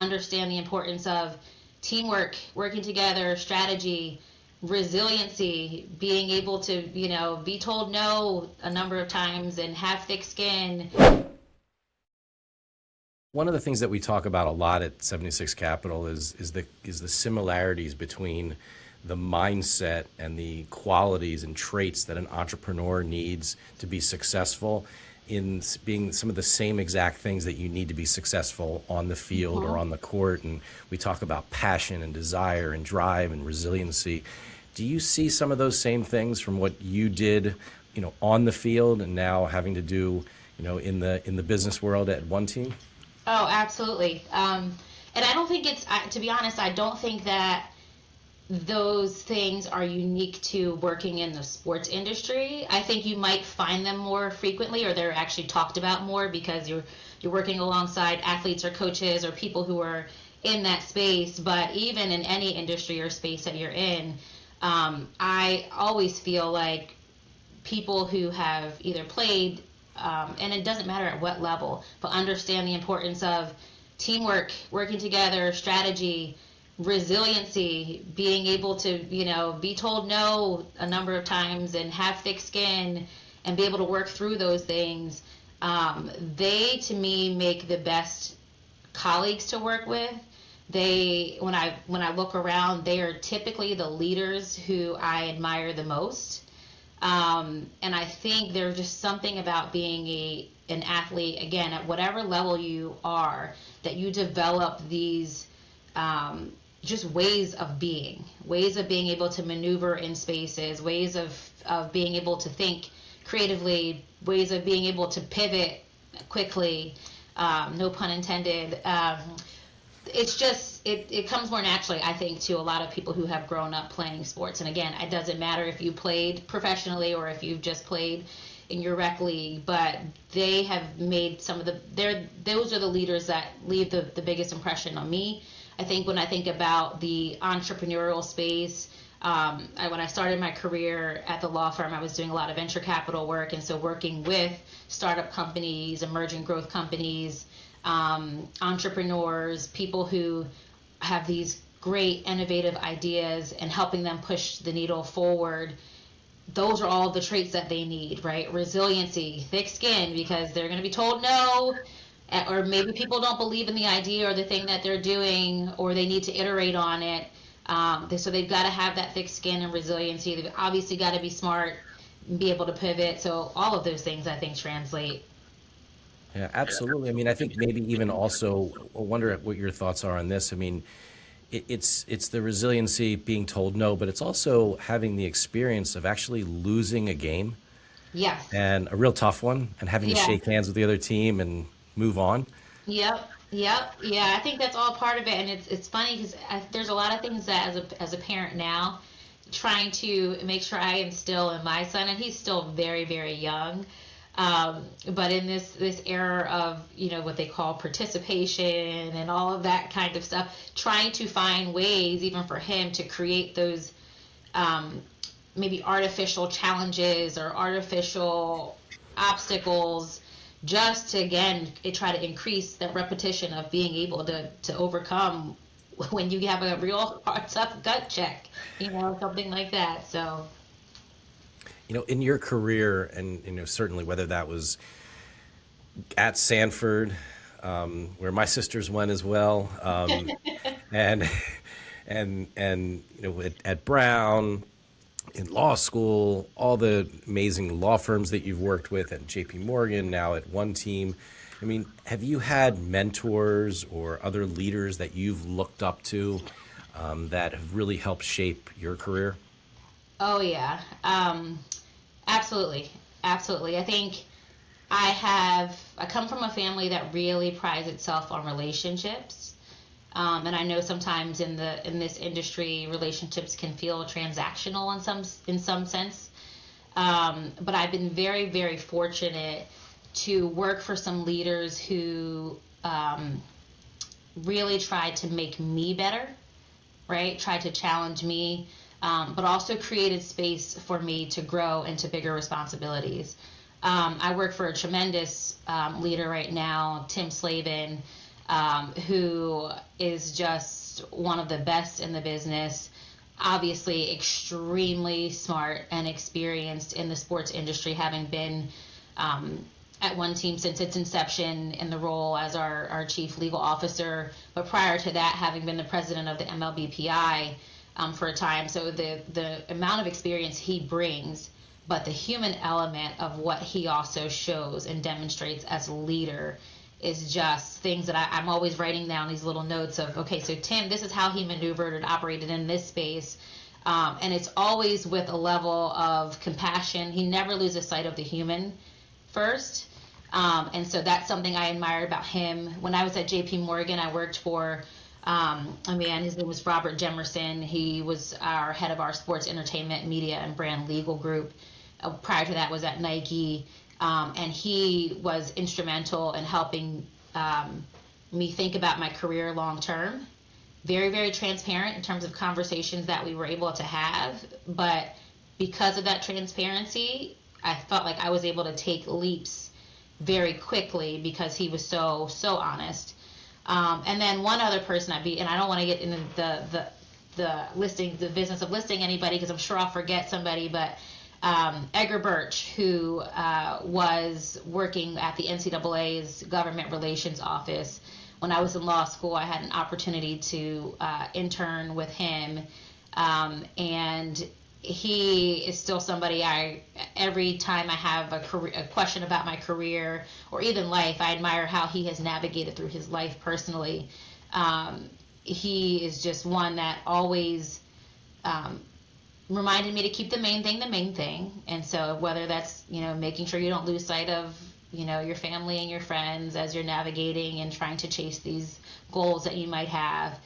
understand the importance of teamwork, working together, strategy, resiliency, being able to, be told no a number of times and have thick skin. One of the things that we talk about a lot at 76 Capital is the similarities between the mindset and the qualities and traits that an entrepreneur needs to be successful in being some of the same exact things that you need to be successful on the field or on the court. And we talk about passion and desire and drive and resiliency. Do you see some of those same things from what you did, on the field and now having to do, in the business world at OneTeam? Oh, absolutely. And I don't think to be honest, I don't think that those things are unique to working in the sports industry. I think you might find them more frequently, or they're actually talked about more because you're working alongside athletes or coaches or people who are in that space. But even in any industry or space that you're in, I always feel like people who have either played, and it doesn't matter at what level, but understand the importance of teamwork, working together, strategy, resiliency, being able to, be told no a number of times and have thick skin and be able to work through those things. They, to me, make the best colleagues to work with. When I look around, they are typically the leaders who I admire the most. And I think there's just something about being an athlete, again, at whatever level you are, that you develop these just ways of being able to maneuver in spaces, ways of being able to think creatively, ways of being able to pivot quickly, no pun intended. It's just, it comes more naturally, I think, to a lot of people who have grown up playing sports. And again, it doesn't matter if you played professionally or if you've just played in your rec league, but they have made those are the leaders that leave the biggest impression on me. I think when I think about the entrepreneurial space, when I started my career at the law firm, I was doing a lot of venture capital work, and so working with startup companies, emerging growth companies, entrepreneurs, people who have these great innovative ideas and helping them push the needle forward. Those are all the traits that they need, right? Resiliency, thick skin, because they're going to be told no, or maybe people don't believe in the idea or the thing that they're doing, or they need to iterate on it. So they've got to have that thick skin and resiliency. They've obviously got to be smart and be able to pivot. So all of those things, I think, translate. Yeah, absolutely. I mean, I think maybe even also, I wonder what your thoughts are on this. I mean, it's the resiliency, being told no, but it's also having the experience of actually losing a game. Yes. And a real tough one, and having to shake hands with the other team and move on. Yep. Yeah, I think that's all part of it, and it's funny because there's a lot of things that as a parent now, trying to make sure I instill in my son, and he's still very, very young, but in this era of what they call participation and all of that kind of stuff, trying to find ways even for him to create those maybe artificial challenges or artificial obstacles, just to, again, try to increase the repetition of being able to overcome when you have a real tough gut check, something like that. So, in your career, and certainly whether that was at Sanford, where my sisters went as well, and at Brown, in law school, all the amazing law firms that you've worked with at JPMorgan, now at OneTeam. I mean, have you had mentors or other leaders that you've looked up to that have really helped shape your career? Oh, yeah. Absolutely. Absolutely. I think I come from a family that really prides itself on relationships. And I know sometimes in this industry, relationships can feel transactional in some sense. But I've been very, very fortunate to work for some leaders who really tried to make me better, right? Tried to challenge me, but also created space for me to grow into bigger responsibilities. I work for a tremendous leader right now, Tim Slavin. who is just one of the best in the business. Obviously, extremely smart and experienced in the sports industry, having been at OneTeam since its inception in the role as our chief legal officer, but prior to that, having been the president of the MLBPI for a time. So the amount of experience he brings, but the human element of what he also shows and demonstrates as a leader is just things that I'm always writing down these little notes of, okay, so Tim, this is how he maneuvered and operated in this space. And it's always with a level of compassion. He never loses sight of the human first. And so that's something I admired about him. When I was at JPMorgan, I worked for a man, his name was Robert Jemerson. He was our head of our sports entertainment, media, and brand legal group. Prior to that was at Nike. And he was instrumental in helping me think about my career long term. Very, very transparent in terms of conversations that we were able to have. But because of that transparency, I felt like I was able to take leaps very quickly because he was so honest. And then one other person and I don't want to get into the business of listing anybody because I'm sure I'll forget somebody, but Edgar Birch, who was working at the NCAA's government relations office. When I was in law school, I had an opportunity to intern with him, and he is still somebody every time I have a question about my career or even life, I admire how he has navigated through his life personally. He is just one that always reminded me to keep the main thing. And so whether that's, making sure you don't lose sight of, your family and your friends as you're navigating and trying to chase these goals that you might have,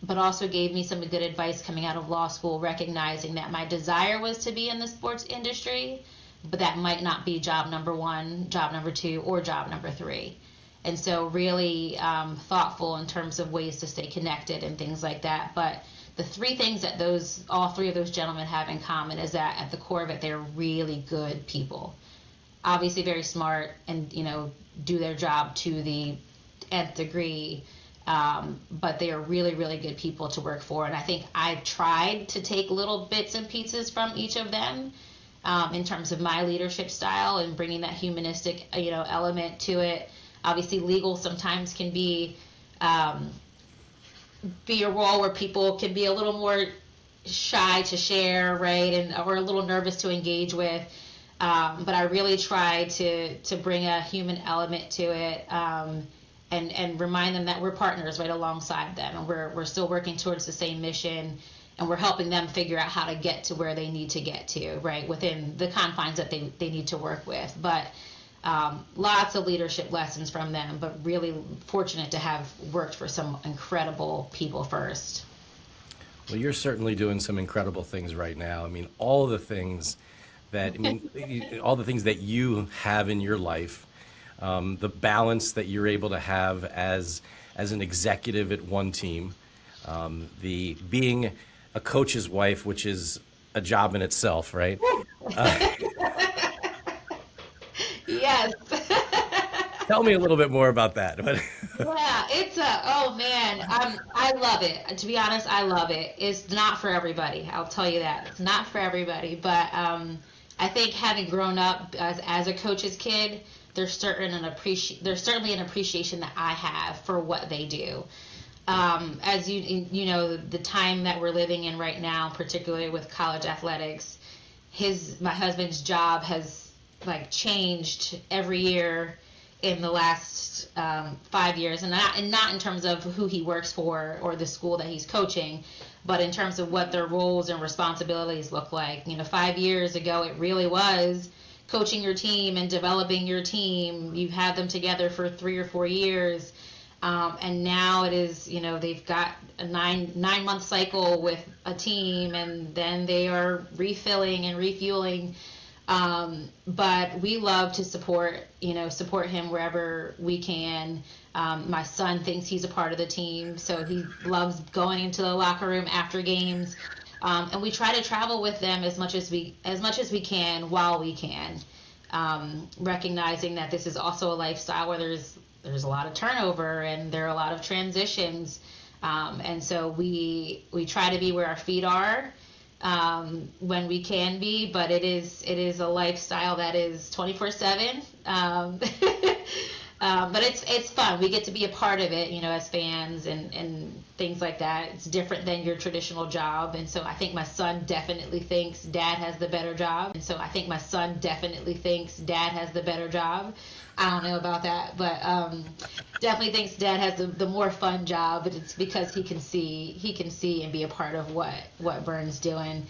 but also gave me some good advice coming out of law school, recognizing that my desire was to be in the sports industry, but that might not be job number one, job number two, or job number three. And so really thoughtful in terms of ways to stay connected and things like that. But the three things that all three of those gentlemen have in common is that at the core of it, they're really good people. Obviously very smart and, do their job to the nth degree. But they are really, really good people to work for. And I think I've tried to take little bits and pieces from each of them in terms of my leadership style and bringing that humanistic, element to it. Obviously, legal sometimes can be a role where people can be a little more shy to share, right, or a little nervous to engage with. But I really try to bring a human element to it. And remind them that we're partners right alongside them, and we're still working towards the same mission, and we're helping them figure out how to get to where they need to get to, right, within the confines that they need to work with. But lots of leadership lessons from them, but really fortunate to have worked for some incredible people first. Well, you're certainly doing some incredible things right now. I mean, all the things that you have in your life. The balance that you're able to have as an executive at OneTeam, the being a coach's wife, which is a job in itself, right? Yes. Tell me a little bit more about that. Yeah, I love it. To be honest, I love it. It's not for everybody. I'll tell you that. It's not for everybody. But I think having grown up as a coach's kid, there's certainly an appreciation that I have for what they do. As the time that we're living in right now, particularly with college athletics, my husband's job has changed every year in the last 5 years, and not in terms of who he works for or the school that he's coaching, but in terms of what their roles and responsibilities look like. 5 years ago, it really was coaching your team and developing your team. You've had them together for 3 or 4 years. And now it is, they've got a nine month cycle with a team, and then they are refilling and refueling. But we love to support him wherever we can. My son thinks he's a part of the team, so he loves going into the locker room after games. And we try to travel with them as much as we while we can, recognizing that this is also a lifestyle where there's there's a lot of turnover and there are a lot of transitions. And so we try to be where our feet are when we can be, but it is a lifestyle that is 24/7. But it's fun. We get to be a part of it, as fans and things like that. It's different than your traditional job. And so I think my son definitely thinks dad has the better job. I don't know about that, but definitely thinks dad has the more fun job, but it's because he can see and be a part of what Vern's doing.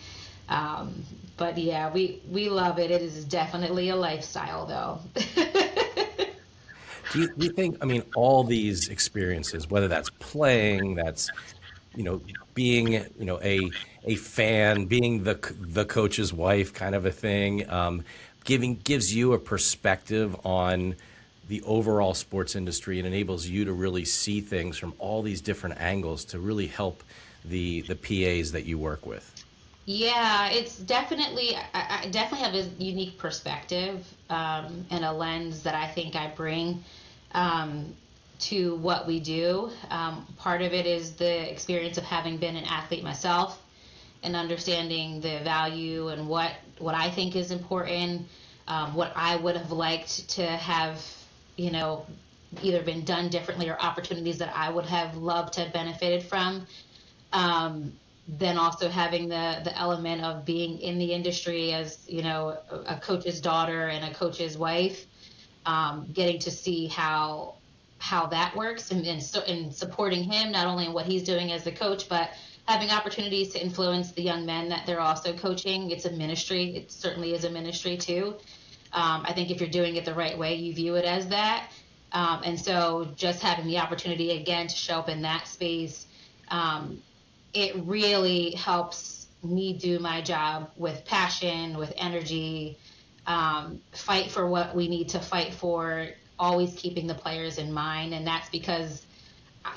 But yeah, we love it. It is definitely a lifestyle though. Do you think, I mean, all these experiences, whether that's playing, that's, being, a fan, being the coach's wife kind of a thing, gives you a perspective on the overall sports industry and enables you to really see things from all these different angles to really help the PAs that you work with? Yeah, it's definitely, I definitely have a unique perspective and a lens that I think I bring to what we do. Part of it is the experience of having been an athlete myself and understanding the value and what I think is important, what I would have liked to have, either been done differently or opportunities that I would have loved to have benefited from. Then also having the element of being in the industry as, a coach's daughter and a coach's wife, getting to see how that works and supporting him, not only in what he's doing as the coach, but having opportunities to influence the young men that they're also coaching. It's a ministry. It certainly is a ministry too. I think if you're doing it the right way, you view it as that. And so just having the opportunity again to show up in that space, it really helps me do my job with passion, with energy, fight for what we need to fight for, always keeping the players in mind. And that's because,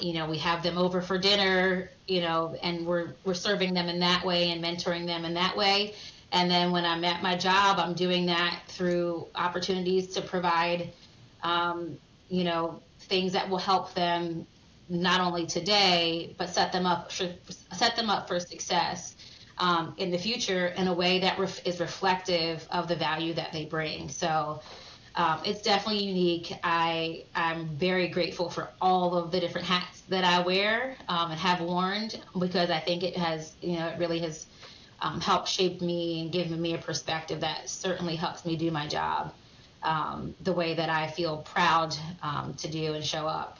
we have them over for dinner, and we're serving them in that way and mentoring them in that way. And then when I'm at my job, I'm doing that through opportunities to provide, things that will help them not only today, but set them up for success in the future in a way that is reflective of the value that they bring. So it's definitely unique. I'm very grateful for all of the different hats that I wear and have worn, because I think it has, it really has helped shape me and given me a perspective that certainly helps me do my job the way that I feel proud to do and show up.